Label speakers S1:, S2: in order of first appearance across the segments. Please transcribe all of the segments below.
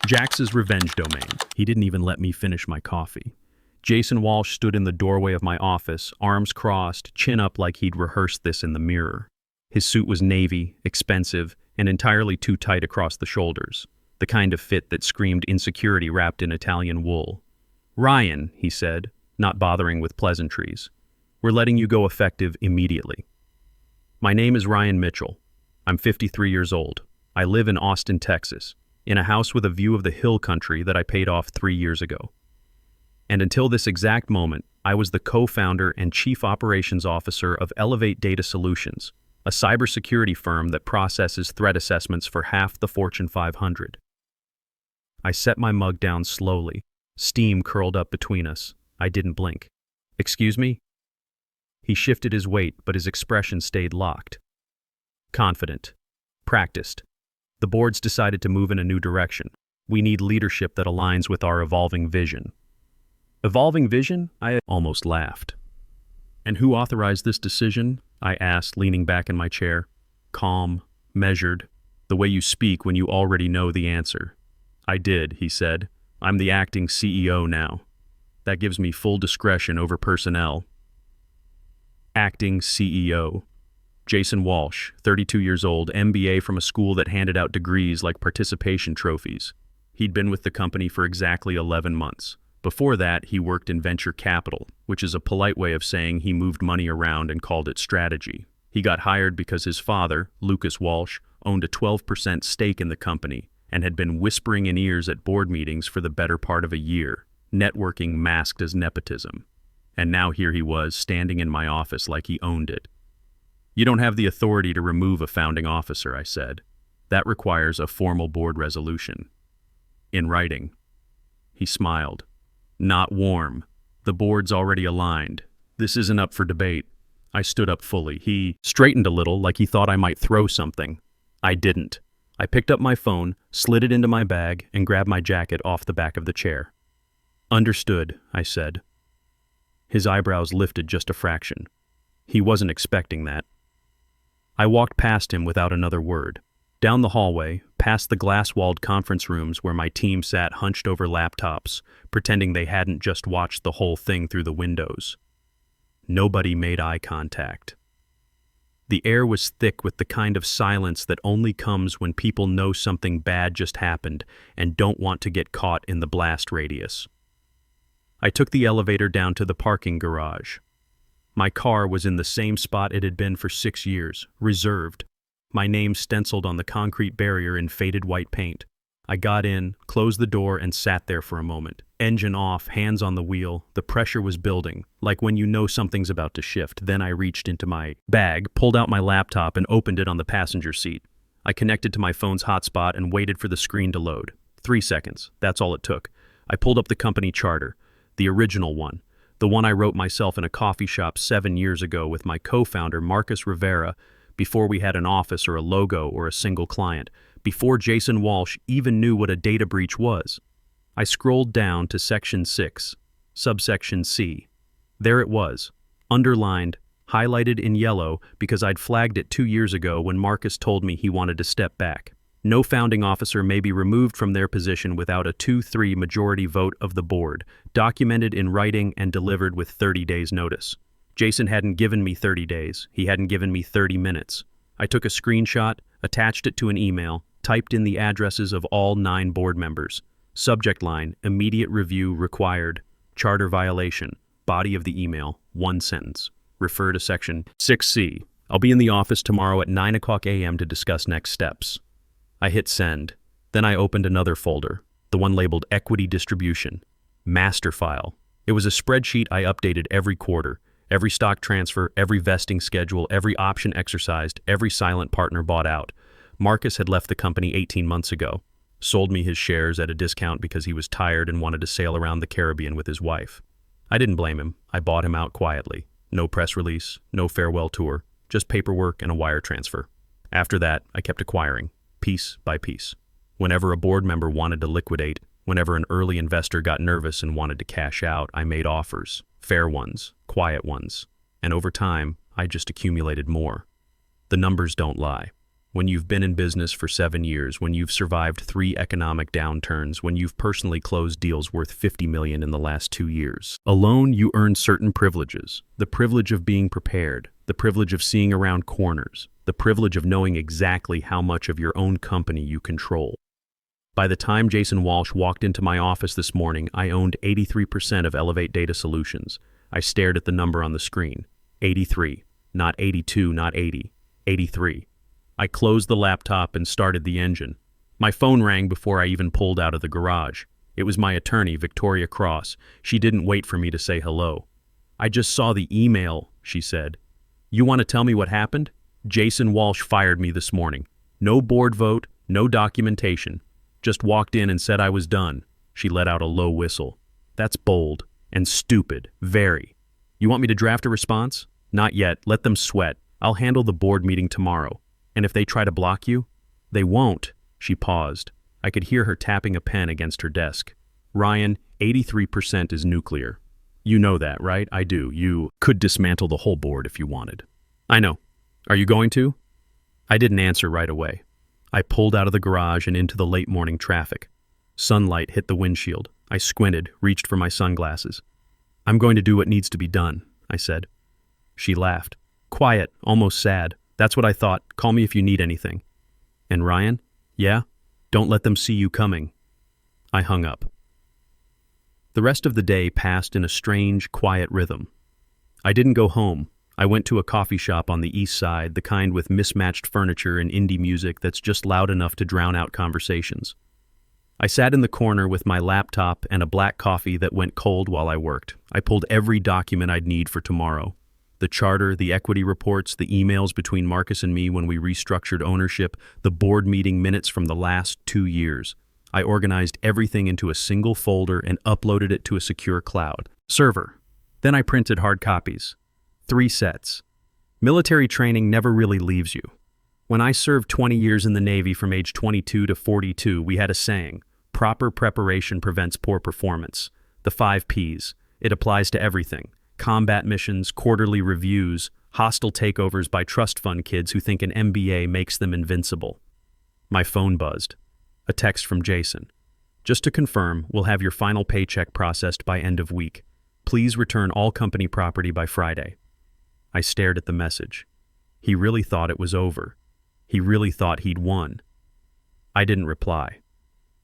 S1: Jax's revenge domain. He didn't even let me finish my coffee. Jason Walsh stood in the doorway of my office, arms crossed, chin up like he'd rehearsed this in the mirror. His suit was navy, expensive, and entirely too tight across the shoulders, the kind of fit that screamed insecurity wrapped in Italian wool. "Ryan," he said, not bothering with pleasantries, "we're letting you go effective immediately." "My name is Ryan Mitchell. I'm 53 years old. I live in Austin, Texas, in a house with a view of the hill country that I paid off 3 years ago. And until this exact moment, I was the co-founder and chief operations officer of Elevate Data Solutions, a cybersecurity firm that processes threat assessments for half the Fortune 500. I set my mug down slowly. Steam curled up between us. I didn't blink. "Excuse me?" He shifted his weight, but his expression stayed locked. Confident. Practiced. "The board's decided to move in a new direction. We need leadership that aligns with our evolving vision." "Evolving vision?" I almost laughed. "And who authorized this decision?" I asked, leaning back in my chair. Calm, measured, the way you speak when you already know the answer. "I did," he said. "I'm the acting CEO now. That gives me full discretion over personnel." Acting CEO. Jason Walsh, 32 years old, MBA from a school that handed out degrees like participation trophies. He'd been with the company for exactly 11 months. Before that, he worked in venture capital, which is a polite way of saying he moved money around and called it strategy. He got hired because his father, Lucas Walsh, owned a 12% stake in the company and had been whispering in ears at board meetings for the better part of a year, networking masked as nepotism. And now here he was, standing in my office like he owned it. "You don't have the authority to remove a founding officer," I said. "That requires a formal board resolution." "In writing." He smiled. "Not warm. The board's already aligned. This isn't up for debate." I stood up fully. He straightened a little, like he thought I might throw something. I didn't. I picked up my phone, slid it into my bag, and grabbed my jacket off the back of the chair. "Understood," I said. His eyebrows lifted just a fraction. He wasn't expecting that. I walked past him without another word. Down the hallway, past the glass-walled conference rooms where my team sat hunched over laptops, pretending they hadn't just watched the whole thing through the windows. Nobody made eye contact. The air was thick with the kind of silence that only comes when people know something bad just happened and don't want to get caught in the blast radius. I took the elevator down to the parking garage. My car was in the same spot it had been for 6 years, reserved. My name stenciled on the concrete barrier in faded white paint. I got in, closed the door, and sat there for a moment. Engine off, hands on the wheel. The pressure was building, like when you know something's about to shift. Then I reached into my bag, pulled out my laptop, and opened it on the passenger seat. I connected to my phone's hotspot and waited for the screen to load. 3 seconds. That's all it took. I pulled up the company charter, the original one, the one I wrote myself in a coffee shop 7 years ago with my co-founder Marcus Rivera, before we had an office or a logo or a single client, before Jason Walsh even knew what a data breach was. I scrolled down to Section 6, subsection C. There it was, underlined, highlighted in yellow because I'd flagged it 2 years ago when Marcus told me he wanted to step back. No founding officer may be removed from their position without a 2-3 majority vote of the board, documented in writing and delivered with 30 days' notice. Jason hadn't given me 30 days. He hadn't given me 30 minutes. I took a screenshot, attached it to an email, typed in the addresses of all 9 board members. Subject line, immediate review required. Charter violation. Body of the email, 1 sentence. Refer to Section 6C. I'll be in the office tomorrow at 9:00 a.m. to discuss next steps. I hit send. Then I opened another folder, the one labeled Equity Distribution. Master file. It was a spreadsheet I updated every quarter. Every stock transfer, every vesting schedule, every option exercised, every silent partner bought out. Marcus had left the company 18 months ago, sold me his shares at a discount because he was tired and wanted to sail around the Caribbean with his wife. I didn't blame him. I bought him out quietly. No press release, no farewell tour, just paperwork and a wire transfer. After that, I kept acquiring, piece by piece. Whenever a board member wanted to liquidate, whenever an early investor got nervous and wanted to cash out, I made offers. Fair ones, quiet ones, and over time, I just accumulated more. The numbers don't lie. when you've been in business for 7 years, when you've survived 3 economic downturns, when you've personally closed deals worth $50 million in the last 2 years. Alone, you earn certain privileges. The privilege of being prepared, the privilege of seeing around corners, the privilege of knowing exactly how much of your own company you control. By the time Jason Walsh walked into my office this morning, I owned 83% of Elevate Data Solutions. I stared at the number on the screen. 83. Not 82, not 80. 83. I closed the laptop and started the engine. My phone rang before I even pulled out of the garage. It was my attorney, Victoria Cross. She didn't wait for me to say hello. "I just saw the email," she said. "You want to tell me what happened? Jason Walsh fired me this morning. No board vote, no documentation. Just walked in and said I was done." She let out a low whistle. "That's bold and stupid, very. You want me to draft a response?" "Not yet. Let them sweat. I'll handle the board meeting tomorrow. And if they try to block you?" "They won't." She paused. I could hear her tapping a pen against her desk. "Ryan, 83% is nuclear. You know that, right?" "I do. You could dismantle the whole board if you wanted." "I know. Are you going to?" I didn't answer right away. I pulled out of the garage and into the late morning traffic. Sunlight hit the windshield. I squinted, reached for my sunglasses. "I'm going to do what needs to be done," I said. She laughed. Quiet, almost sad. "That's what I thought. Call me if you need anything." "And Ryan?" "Yeah? Don't let them see you coming." I hung up. The rest of the day passed in a strange, quiet rhythm. I didn't go home. I went to a coffee shop on the east side, the kind with mismatched furniture and indie music that's just loud enough to drown out conversations. I sat in the corner with my laptop and a black coffee that went cold while I worked. I pulled every document I'd need for tomorrow. The charter, the equity reports, the emails between Marcus and me when we restructured ownership, the board meeting minutes from the last 2 years. I organized everything into a single folder and uploaded it to a secure cloud server. Then I printed hard copies. 3 sets. Military training never really leaves you. When I served 20 years in the Navy from age 22 to 42, we had a saying: proper preparation prevents poor performance. The 5 Ps. It applies to everything. Combat missions, quarterly reviews, hostile takeovers by trust fund kids who think an MBA makes them invincible. My phone buzzed. A text from Jason. "Just to confirm, we'll have your final paycheck processed by end of week. Please return all company property by Friday." I stared at the message. He really thought it was over. He really thought he'd won. I didn't reply.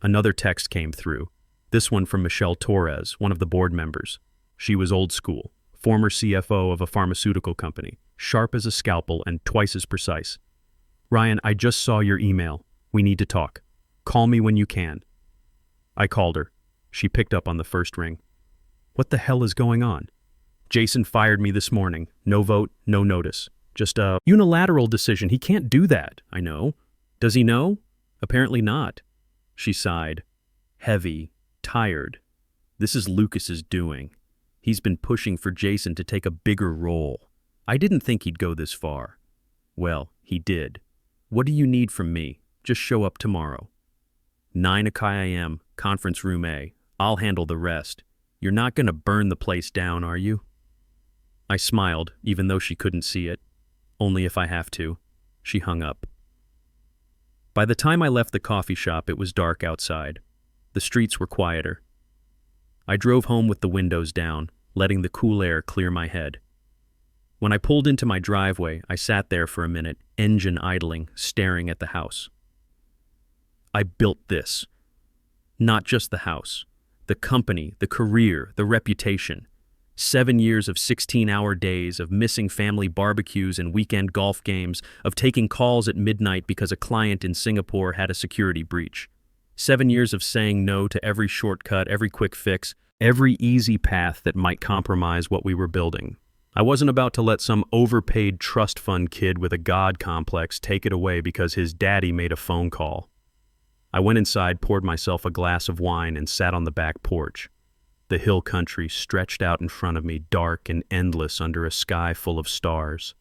S1: Another text came through, this one from Michelle Torres, one of the board members. She was old school, former CFO of a pharmaceutical company, sharp as a scalpel and twice as precise. "Ryan, I just saw your email. We need to talk. Call me when you can." I called her. She picked up on the first ring. "What the hell is going on?" "Jason fired me this morning. No vote, no notice. Just a unilateral decision. He can't do that." "I know. Does he know?" "Apparently not." She sighed. Heavy, tired. "This is Lucas's doing. He's been pushing for Jason to take a bigger role. I didn't think he'd go this far." "Well, he did. What do you need from me? Just show up tomorrow." 9 a.m., conference room A. I'll handle the rest. You're not going to burn the place down, are you?" I smiled, even though she couldn't see it. "Only if I have to." She hung up. By the time I left the coffee shop, it was dark outside. The streets were quieter. I drove home with the windows down, letting the cool air clear my head. When I pulled into my driveway, I sat there for a minute, engine idling, staring at the house. I built this. Not just the house. The company, the career, the reputation. 7 years of 16-hour days, of missing family barbecues and weekend golf games, of taking calls at midnight because a client in Singapore had a security breach. 7 years of saying no to every shortcut, every quick fix, every easy path that might compromise what we were building. I wasn't about to let some overpaid trust fund kid with a god complex take it away because his daddy made a phone call. I went inside, poured myself a glass of wine, and sat on the back porch. The hill country stretched out in front of me, dark and endless under a sky full of stars.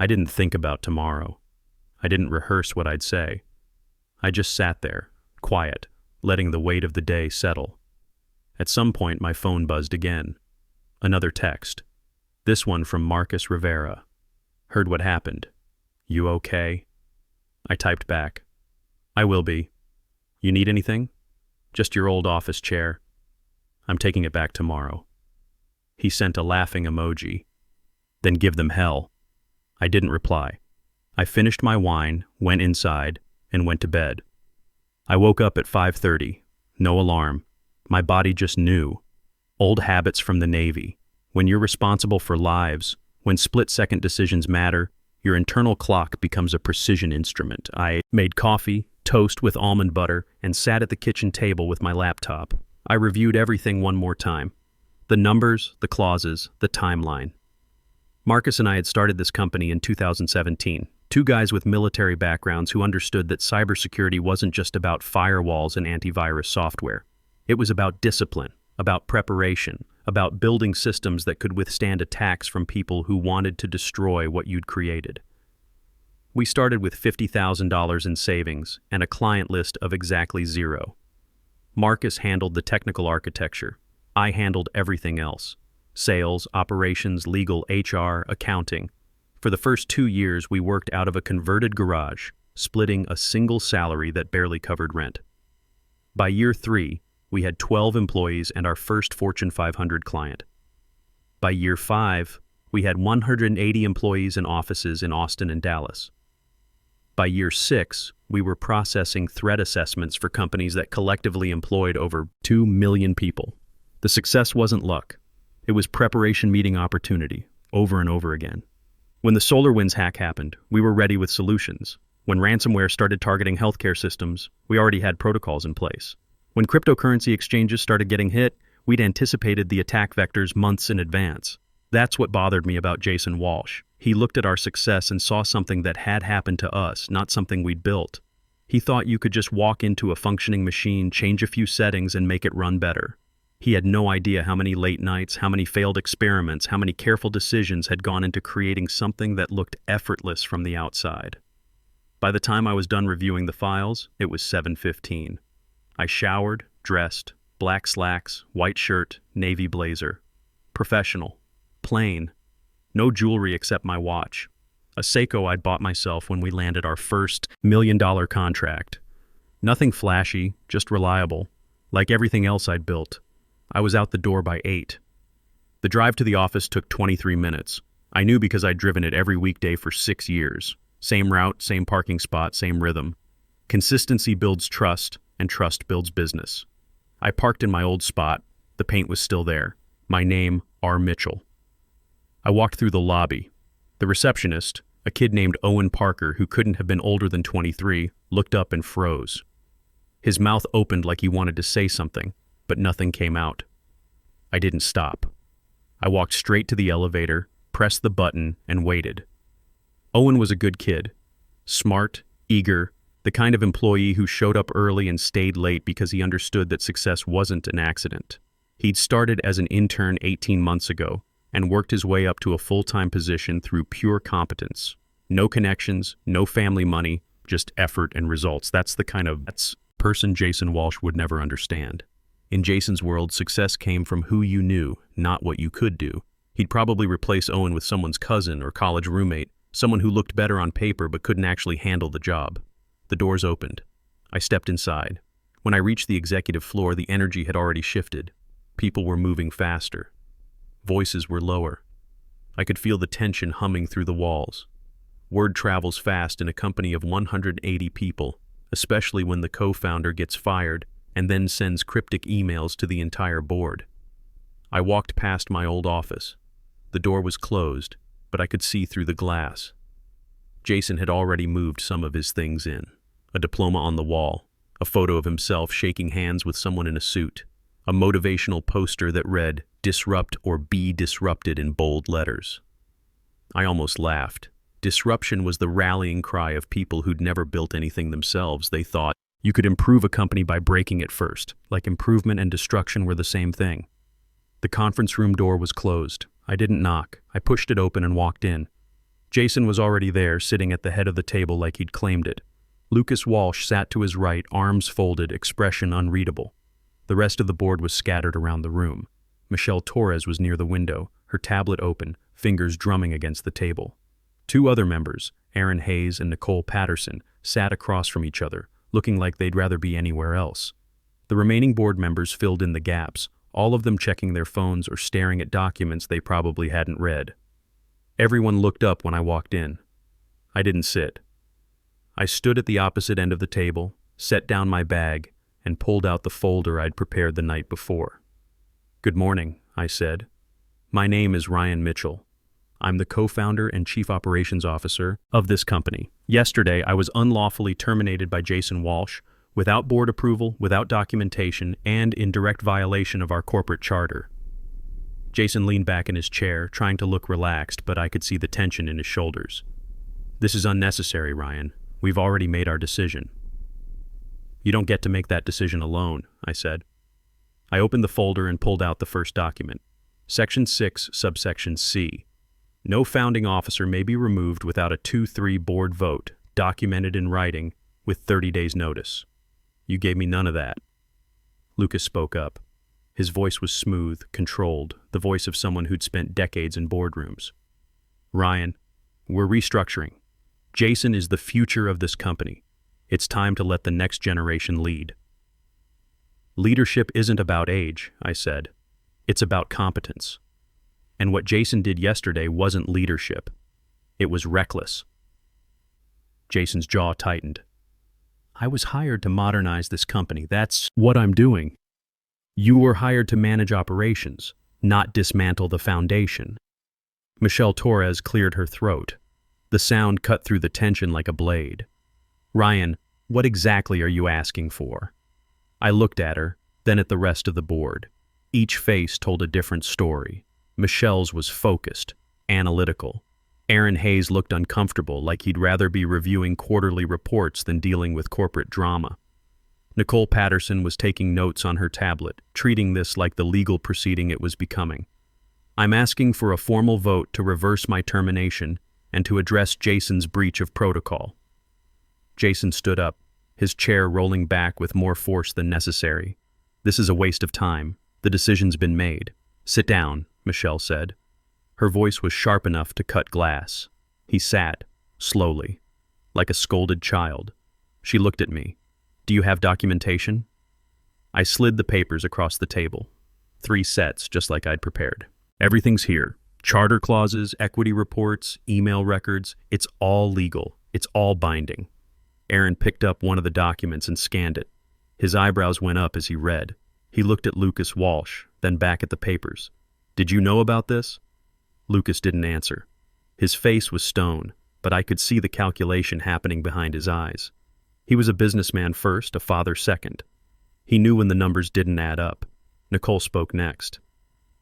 S1: I didn't think about tomorrow. I didn't rehearse what I'd say. I just sat there, quiet, letting the weight of the day settle. At some point, my phone buzzed again. Another text. This one from Marcus Rivera. "Heard what happened. You okay?" I typed back. I will be. You need anything? Just your old office chair. I'm taking it back tomorrow. He sent a laughing emoji. Then give them hell. I didn't reply. I finished my wine, went inside, and went to bed. I woke up at 5:30. No alarm. My body just knew. Old habits from the Navy. When you're responsible for lives, when split-second decisions matter, your internal clock becomes a precision instrument. I made coffee, toast with almond butter, and sat at the kitchen table with my laptop. I reviewed everything one more time. The numbers, the clauses, the timeline. Marcus and I had started this company in 2017. Two guys with military backgrounds who understood that cybersecurity wasn't just about firewalls and antivirus software. It was about discipline, about preparation, about building systems that could withstand attacks from people who wanted to destroy what you'd created. We started with $50,000 in savings and a client list of exactly 0. Marcus handled the technical architecture. I handled everything else. Sales, operations, legal, HR, accounting. For the first 2 years, we worked out of a converted garage, splitting a single salary that barely covered rent. By year 3, we had 12 employees and our first Fortune 500 client. By year 5, we had 180 employees and offices in Austin and Dallas. By year 6, we were processing threat assessments for companies that collectively employed over 2 million people. The success wasn't luck. It was preparation meeting opportunity, over and over again. When the SolarWinds hack happened, we were ready with solutions. When ransomware started targeting healthcare systems, we already had protocols in place. When cryptocurrency exchanges started getting hit, we'd anticipated the attack vectors months in advance. That's what bothered me about Jason Walsh. He looked at our success and saw something that had happened to us, not something we'd built. He thought you could just walk into a functioning machine, change a few settings, and make it run better. He had no idea how many late nights, how many failed experiments, how many careful decisions had gone into creating something that looked effortless from the outside. By the time I was done reviewing the files, it was 7:15. I showered, dressed, black slacks, white shirt, navy blazer. Professional. Plain. No jewelry except my watch. A Seiko I'd bought myself when we landed our first $1 million contract. Nothing flashy, just reliable. Like everything else I'd built. I was out the door by 8. The drive to the office took 23 minutes. I knew because I'd driven it every weekday for 6 years. Same route, same parking spot, same rhythm. Consistency builds trust, and trust builds business. I parked in my old spot. The paint was still there. My name, R. Mitchell. I walked through the lobby. The receptionist, a kid named Owen Parker who couldn't have been older than 23, looked up and froze. His mouth opened like he wanted to say something, but nothing came out. I didn't stop. I walked straight to the elevator, pressed the button, and waited. Owen was a good kid. Smart, eager, the kind of employee who showed up early and stayed late because he understood that success wasn't an accident. He'd started as an intern 18 months ago and worked his way up to a full-time position through pure competence. No connections, no family money, just effort and results. That's the kind of person Jason Walsh would never understand. In Jason's world, success came from who you knew, not what you could do. He'd probably replace Owen with someone's cousin or college roommate, someone who looked better on paper but couldn't actually handle the job. The doors opened. I stepped inside. When I reached the executive floor, the energy had already shifted. People were moving faster. Voices were lower. I could feel the tension humming through the walls. Word travels fast in a company of 180 people, especially when the co-founder gets fired and then sends cryptic emails to the entire board. I walked past my old office. The door was closed, but I could see through the glass. Jason had already moved some of his things in. A diploma on the wall, a photo of himself shaking hands with someone in a suit, a motivational poster that read, "Disrupt or be disrupted" in bold letters. I almost laughed. Disruption was the rallying cry of people who'd never built anything themselves. They thought you could improve a company by breaking it first, like improvement and destruction were the same thing. The conference room door was closed. I didn't knock. I pushed it open and walked in. Jason was already there, sitting at the head of the table like he'd claimed it. Lucas Walsh sat to his right, arms folded, expression unreadable. The rest of the board was scattered around the room. Michelle Torres was near the window, her tablet open, fingers drumming against the table. Two other members, Aaron Hayes and Nicole Patterson, sat across from each other, looking like they'd rather be anywhere else. The remaining board members filled in the gaps, all of them checking their phones or staring at documents they probably hadn't read. Everyone looked up when I walked in. I didn't sit. I stood at the opposite end of the table, set down my bag, and pulled out the folder I'd prepared the night before. "Good morning," I said. "My name is Ryan Mitchell. I'm the co-founder and chief operations officer of this company. Yesterday, I was unlawfully terminated by Jason Walsh, without board approval, without documentation, and in direct violation of our corporate charter." Jason leaned back in his chair, trying to look relaxed, but I could see the tension in his shoulders. "This is unnecessary, Ryan. We've already made our decision." "You don't get to make that decision alone," I said. I opened the folder and pulled out the first document. Section 6, subsection C. No founding officer may be removed without a 2-3 board vote, documented in writing, with 30 days' notice. You gave me none of that. Lucas spoke up. His voice was smooth, controlled, the voice of someone who'd spent decades in boardrooms. "Ryan, we're restructuring. Jason is the future of this company. It's time to let the next generation lead." "Leadership isn't about age," I said. "It's about competence. And what Jason did yesterday wasn't leadership. It was reckless." Jason's jaw tightened. "I was hired to modernize this company. That's what I'm doing. You were hired to manage operations, not dismantle the foundation." Michelle Torres cleared her throat. The sound cut through the tension like a blade. "Ryan, what exactly are you asking for?" I looked at her, then at the rest of the board. Each face told a different story. Michelle's was focused, analytical. Aaron Hayes looked uncomfortable, like he'd rather be reviewing quarterly reports than dealing with corporate drama. Nicole Patterson was taking notes on her tablet, treating this like the legal proceeding it was becoming. "I'm asking for a formal vote to reverse my termination and to address Jason's breach of protocol." Jason stood up, his chair rolling back with more force than necessary. "This is a waste of time. The decision's been made." "Sit down," Michelle said. Her voice was sharp enough to cut glass. He sat, slowly, like a scolded child. She looked at me. "Do you have documentation?" I slid the papers across the table. 3 sets, just like I'd prepared. "Everything's here. Charter clauses, equity reports, email records. It's all legal. It's all binding." Aaron picked up one of the documents and scanned it. His eyebrows went up as he read. He looked at Lucas Walsh, then back at the papers. "Did you know about this?" Lucas didn't answer. His face was stone, but I could see the calculation happening behind his eyes. He was a businessman first, a father second. He knew when the numbers didn't add up. Nicole spoke next.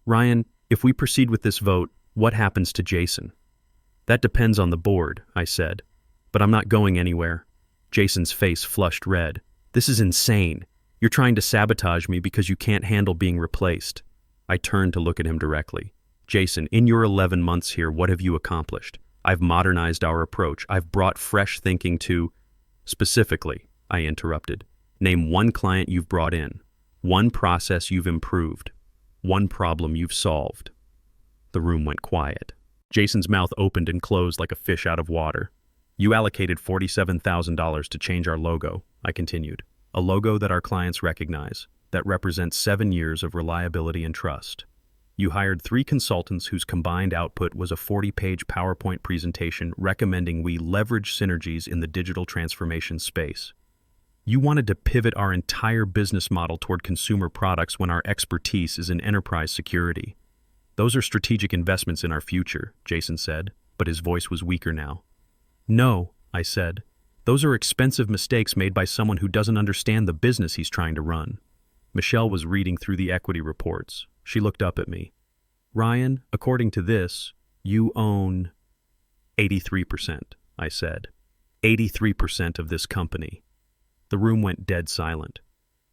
S1: "Ryan, if we proceed with this vote, what happens to Jason?" "That depends on the board," I said. "But I'm not going anywhere." Jason's face flushed red. "This is insane. You're trying to sabotage me because you can't handle being replaced." I turned to look at him directly. "Jason, in your 11 months here, what have you accomplished? I've modernized our approach. I've brought fresh thinking to—" "Specifically," I interrupted, "name one client you've brought in, one process you've improved, one problem you've solved." The room went quiet. Jason's mouth opened and closed like a fish out of water. "You allocated $47,000 to change our logo," I continued. "A logo that our clients recognize, that represents 7 years of reliability and trust. You hired 3 consultants whose combined output was a 40-page PowerPoint presentation recommending we leverage synergies in the digital transformation space. You wanted to pivot our entire business model toward consumer products when our expertise is in enterprise security. Those are strategic investments in our future," Jason said, but his voice was weaker now. "No," I said. "Those are expensive mistakes made by someone who doesn't understand the business he's trying to run." Michelle was reading through the equity reports. She looked up at me. "Ryan, according to this, you own—" 83%, I said. 83% of this company." The room went dead silent.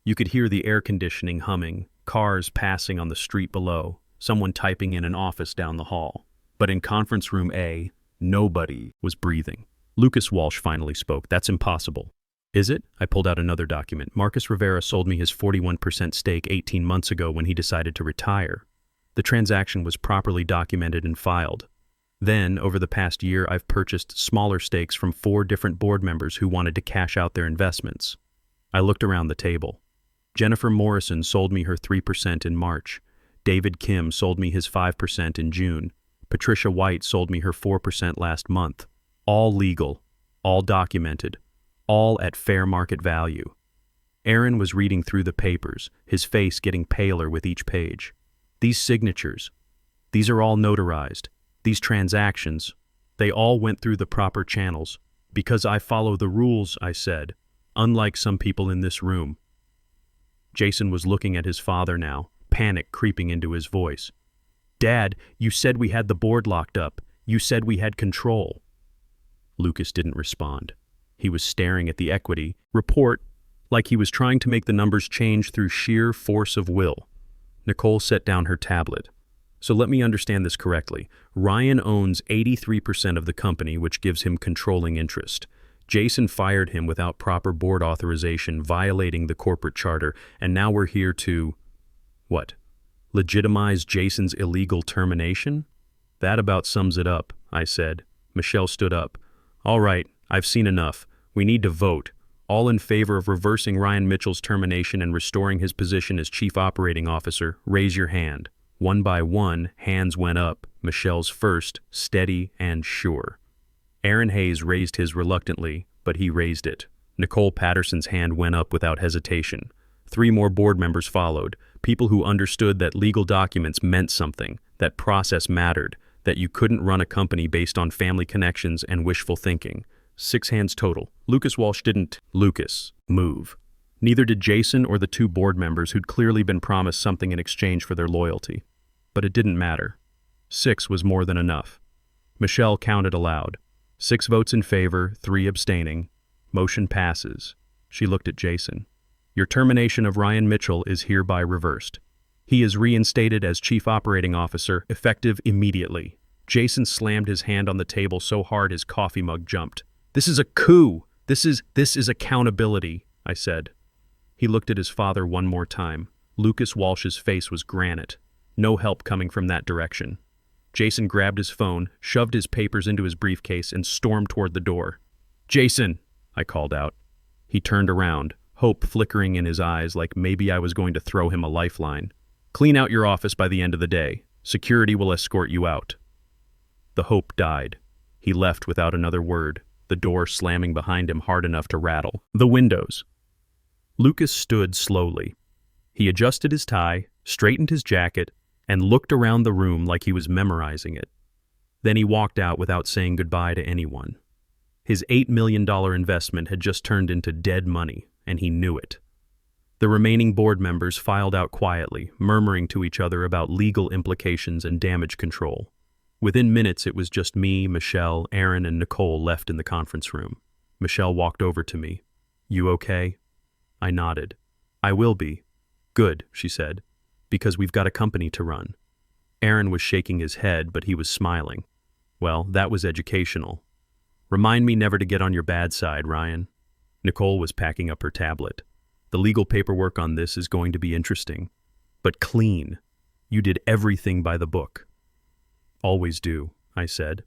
S1: You could hear the air conditioning humming, cars passing on the street below, someone typing in an office down the hall. But in conference room A, nobody was breathing. Lucas Walsh finally spoke. "That's impossible." "Is it?" I pulled out another document. "Marcus Rivera sold me his 41% stake 18 months ago when he decided to retire. The transaction was properly documented and filed." Then, over the past year, I've purchased smaller stakes from 4 different board members who wanted to cash out their investments. I looked around the table. Jennifer Morrison sold me her 3% in March. David Kim sold me his 5% in June. Patricia White sold me her 4% last month. All legal, all documented, all at fair market value. Aaron was reading through the papers, his face getting paler with each page. These signatures, these are all notarized. These transactions, they all went through the proper channels. Because I follow the rules, I said, unlike some people in this room. Jason was looking at his father now, panic creeping into his voice. Dad, you said we had the board locked up. You said we had control. Lucas didn't respond. He was staring at the equity report like he was trying to make the numbers change through sheer force of will. Nicole set down her tablet. So let me understand this correctly. Ryan owns 83% of the company, which gives him controlling interest. Jason fired him without proper board authorization, violating the corporate charter, and now we're here to, what, legitimize Jason's illegal termination? That about sums it up, I said. Michelle stood up. All right, I've seen enough. We need to vote. All in favor of reversing Ryan Mitchell's termination and restoring his position as Chief Operating Officer, raise your hand. One by one, hands went up, Michelle's first, steady and sure. Aaron Hayes raised his reluctantly, but he raised it. Nicole Patterson's hand went up without hesitation. 3 more board members followed, people who understood that legal documents meant something, that process mattered, that you couldn't run a company based on family connections and wishful thinking. 6 hands total. Lucas Walsh didn't, move. Neither did Jason or the 2 board members who'd clearly been promised something in exchange for their loyalty. But it didn't matter. 6 was more than enough. Michelle counted aloud. 6 votes in favor, 3 abstaining. Motion passes. She looked at Jason. Your termination of Ryan Mitchell is hereby reversed. He is reinstated as Chief Operating Officer, effective immediately. Jason slammed his hand on the table so hard his coffee mug jumped. This is a coup. This is accountability, I said. He looked at his father one more time. Lucas Walsh's face was granite. No help coming from that direction. Jason grabbed his phone, shoved his papers into his briefcase, and stormed toward the door. Jason, I called out. He turned around, hope flickering in his eyes like maybe I was going to throw him a lifeline. Clean out your office by the end of the day. Security will escort you out. The hope died. He left without another word, the door slamming behind him hard enough to rattle the windows. Lucas stood slowly. He adjusted his tie, straightened his jacket, and looked around the room like he was memorizing it. Then he walked out without saying goodbye to anyone. His $8 million investment had just turned into dead money, and he knew it. The remaining board members filed out quietly, murmuring to each other about legal implications and damage control. Within minutes, it was just me, Michelle, Aaron, and Nicole left in the conference room. Michelle walked over to me. You okay? I nodded. I will be. Good, she said, because we've got a company to run. Aaron was shaking his head, but he was smiling. Well, that was educational. Remind me never to get on your bad side, Ryan. Nicole was packing up her tablet. The legal paperwork on this is going to be interesting. But clean. You did everything by the book. Always do, I said.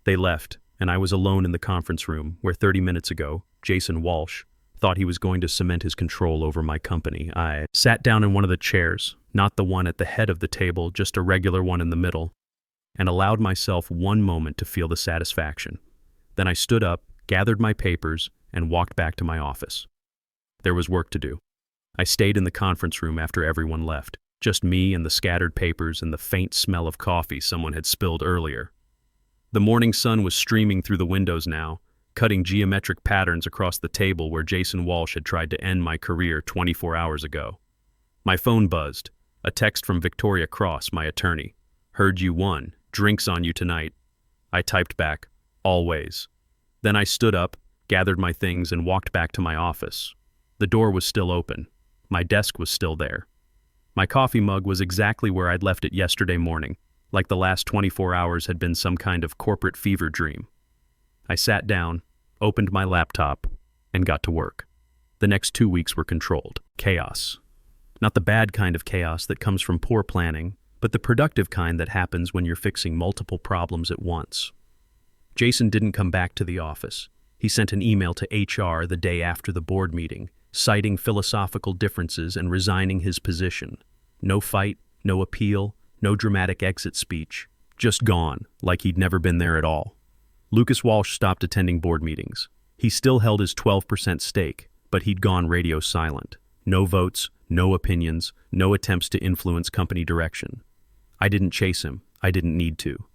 S1: They left, and I was alone in the conference room where 30 minutes ago, Jason Walsh thought he was going to cement his control over my company. I sat down in one of the chairs, not the one at the head of the table, just a regular one in the middle, and allowed myself one moment to feel the satisfaction. Then I stood up, gathered my papers, and walked back to my office. There was work to do. I stayed in the conference room after everyone left, just me and the scattered papers and the faint smell of coffee someone had spilled earlier. The morning sun was streaming through the windows now, cutting geometric patterns across the table where Jason Walsh had tried to end my career 24 hours ago. My phone buzzed. A text from Victoria Cross, my attorney. Heard you won. Drinks on you tonight. I typed back, always. Then I stood up, gathered my things, and walked back to my office. The door was still open. My desk was still there. My coffee mug was exactly where I'd left it yesterday morning, like the last 24 hours had been some kind of corporate fever dream. I sat down, opened my laptop, and got to work. The next 2 weeks were controlled. Chaos. Not the bad kind of chaos that comes from poor planning, but the productive kind that happens when you're fixing multiple problems at once. Jason didn't come back to the office. He sent an email to HR the day after the board meeting, citing philosophical differences and resigning his position. No fight, no appeal, no dramatic exit speech. Just gone, like he'd never been there at all. Lucas Walsh stopped attending board meetings. He still held his 12% stake, but he'd gone radio silent. No votes, no opinions, no attempts to influence company direction. I didn't chase him. I didn't need to.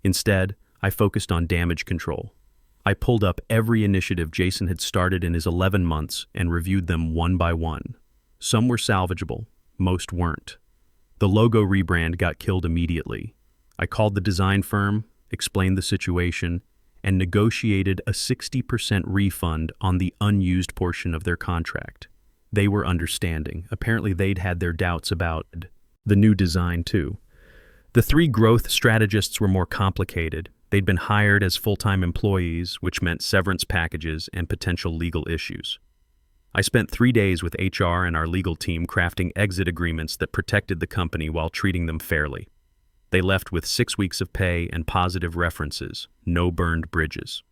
S1: Instead, I focused on damage control. I pulled up every initiative Jason had started in his 11 months and reviewed them one by one. Some were salvageable, most weren't. The logo rebrand got killed immediately. I called the design firm, explained the situation, and negotiated a 60% refund on the unused portion of their contract. They were understanding. Apparently they'd had their doubts about the new design too. The 3 growth strategists were more complicated. They'd been hired as full-time employees, which meant severance packages and potential legal issues. I spent 3 days with HR and our legal team crafting exit agreements that protected the company while treating them fairly. They left with 6 weeks of pay and positive references, no burned bridges.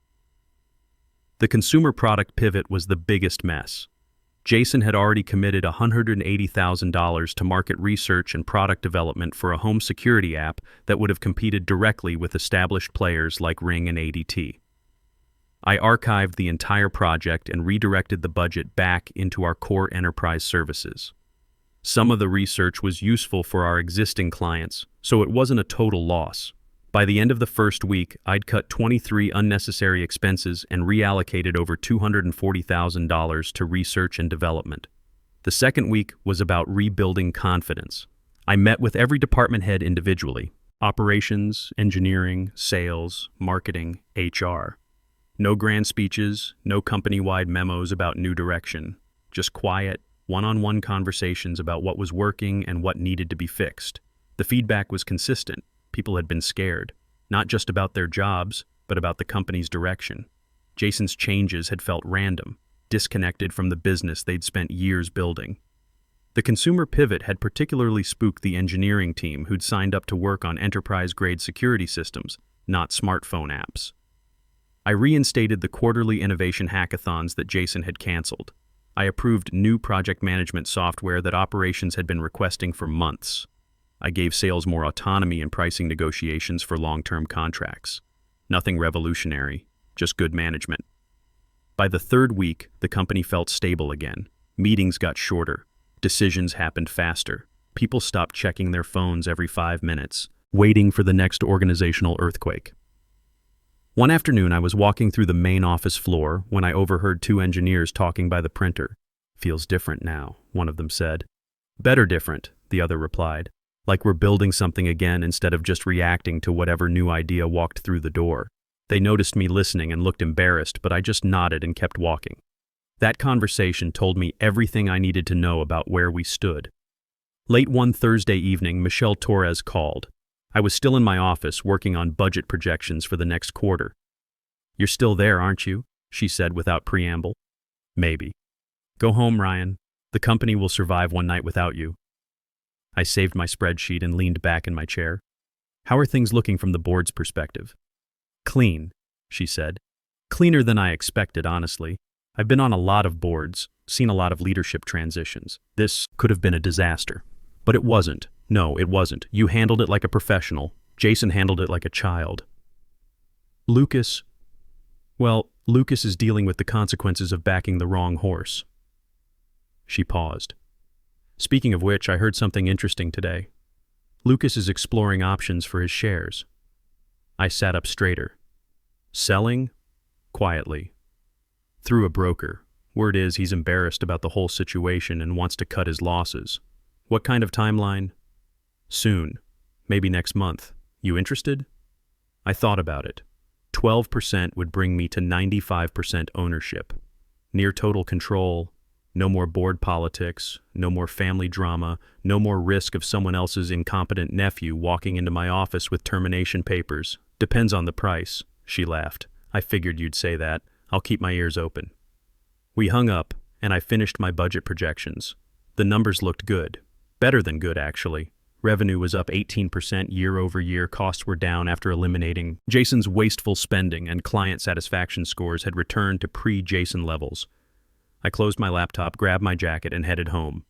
S1: The consumer product pivot was the biggest mess. Jason had already committed $180,000 to market research and product development for a home security app that would have competed directly with established players like Ring and ADT. I archived the entire project and redirected the budget back into our core enterprise services. Some of the research was useful for our existing clients, so it wasn't a total loss. By the end of the first week, I'd cut 23 unnecessary expenses and reallocated over $240,000 to research and development. The second week was about rebuilding confidence. I met with every department head individually: operations, engineering, sales, marketing, HR. No grand speeches, no company-wide memos about new direction, just quiet, one-on-one conversations about what was working and what needed to be fixed. The feedback was consistent. People had been scared, not just about their jobs, but about the company's direction. Jason's changes had felt random, disconnected from the business they'd spent years building. The consumer pivot had particularly spooked the engineering team who'd signed up to work on enterprise-grade security systems, not smartphone apps. I reinstated the quarterly innovation hackathons that Jason had canceled. I approved new project management software that operations had been requesting for months. I gave sales more autonomy in pricing negotiations for long-term contracts. Nothing revolutionary, just good management. By the third week, the company felt stable again. Meetings got shorter. Decisions happened faster. People stopped checking their phones every 5 minutes, waiting for the next organizational earthquake. One afternoon, I was walking through the main office floor when I overheard 2 engineers talking by the printer. "Feels different now," one of them said. "Better different," the other replied. "Like we're building something again instead of just reacting to whatever new idea walked through the door." They noticed me listening and looked embarrassed, but I just nodded and kept walking. That conversation told me everything I needed to know about where we stood. Late one Thursday evening, Michelle Torres called. I was still in my office working on budget projections for the next quarter. "You're still there, aren't you?" she said without preamble. "Maybe." "Go home, Ryan. The company will survive one night without you." I saved my spreadsheet and leaned back in my chair. "How are things looking from the board's perspective?" "Clean," she said. "Cleaner than I expected, honestly. I've been on a lot of boards, seen a lot of leadership transitions. This could have been a disaster. But it wasn't. No, it wasn't. You handled it like a professional. Jason handled it like a child." Lucas is dealing with the consequences of backing the wrong horse." She paused. "Speaking of which, I heard something interesting today. Lucas is exploring options for his shares." I sat up straighter. "Selling?" "Quietly. Through a broker. Word is he's embarrassed about the whole situation and wants to cut his losses." "What kind of timeline?" "Soon. Maybe next month. You interested?" I thought about it. 12% would bring me to 95% ownership. Near total control. No more board politics, no more family drama, no more risk of someone else's incompetent nephew walking into my office with termination papers. "Depends on the price," she laughed. "I figured you'd say that. I'll keep my ears open." We hung up, and I finished my budget projections. The numbers looked good. Better than good, actually. Revenue was up 18% year over year. Costs were down after eliminating Jason's wasteful spending, and client satisfaction scores had returned to pre-Jason levels. I closed my laptop, grabbed my jacket, and headed home.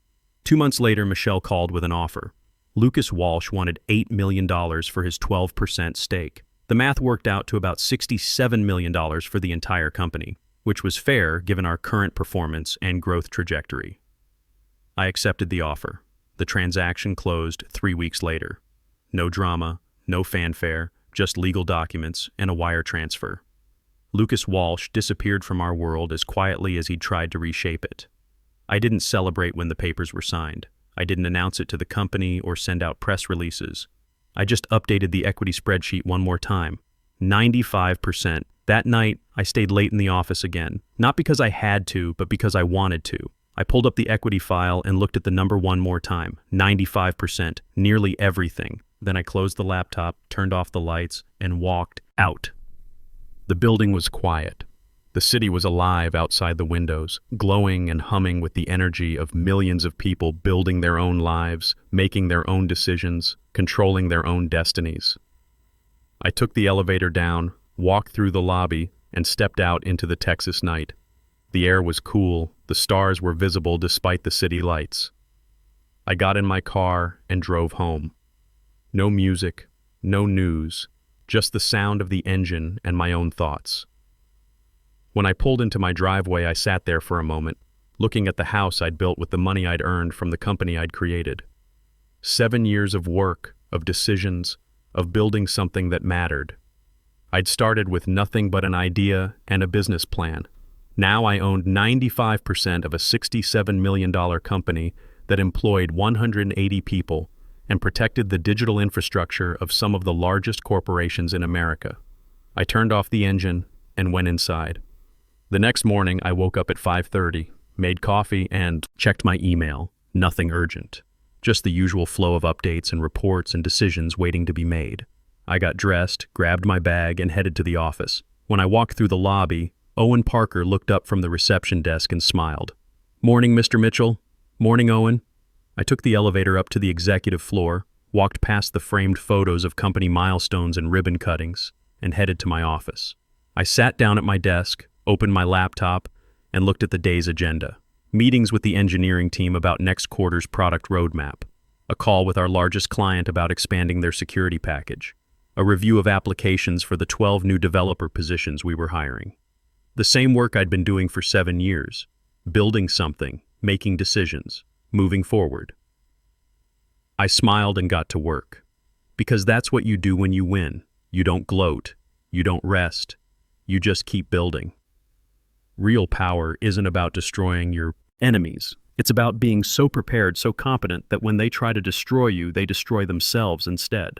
S1: 2 months later, Michelle called with an offer. Lucas Walsh wanted $8 million for his 12% stake. The math worked out to about $67 million for the entire company, which was fair given our current performance and growth trajectory. I accepted the offer. The transaction closed 3 weeks later. No drama, no fanfare, just legal documents and a wire transfer. Lucas Walsh disappeared from our world as quietly as he'd tried to reshape it. I didn't celebrate when the papers were signed. I didn't announce it to the company or send out press releases. I just updated the equity spreadsheet one more time. 95%. That night, I stayed late in the office again. Not because I had to, but because I wanted to. I pulled up the equity file and looked at the number one more time. 95%. Nearly everything. Then I closed the laptop, turned off the lights, and walked out. The building was quiet. The city was alive outside the windows, glowing and humming with the energy of millions of people building their own lives, making their own decisions, controlling their own destinies. I took the elevator down, walked through the lobby, and stepped out into the Texas night. The air was cool, the stars were visible despite the city lights. I got in my car and drove home. No music, no news, just the sound of the engine and my own thoughts. When I pulled into my driveway, I sat there for a moment, looking at the house I'd built with the money I'd earned from the company I'd created. 7 years of work, of decisions, of building something that mattered. I'd started with nothing but an idea and a business plan. Now I owned 95% of a $67 million company that employed 180 people and protected the digital infrastructure of some of the largest corporations in America. I turned off the engine and went inside. The next morning, I woke up at 5:30, made coffee, and checked my email. Nothing urgent. Just the usual flow of updates and reports and decisions waiting to be made. I got dressed, grabbed my bag, and headed to the office. When I walked through the lobby, Owen Parker looked up from the reception desk and smiled. "Morning, Mr. Mitchell." "Morning, Owen." I took the elevator up to the executive floor, walked past the framed photos of company milestones and ribbon cuttings, and headed to my office. I sat down at my desk, opened my laptop, and looked at the day's agenda. Meetings with the engineering team about next quarter's product roadmap. A call with our largest client about expanding their security package. A review of applications for the 12 new developer positions we were hiring. The same work I'd been doing for 7 years. Building something, making decisions, moving forward. I smiled and got to work. Because that's what you do when you win. You don't gloat. You don't rest. You just keep building. Real power isn't about destroying your enemies. It's about being so prepared, so competent that when they try to destroy you, they destroy themselves instead.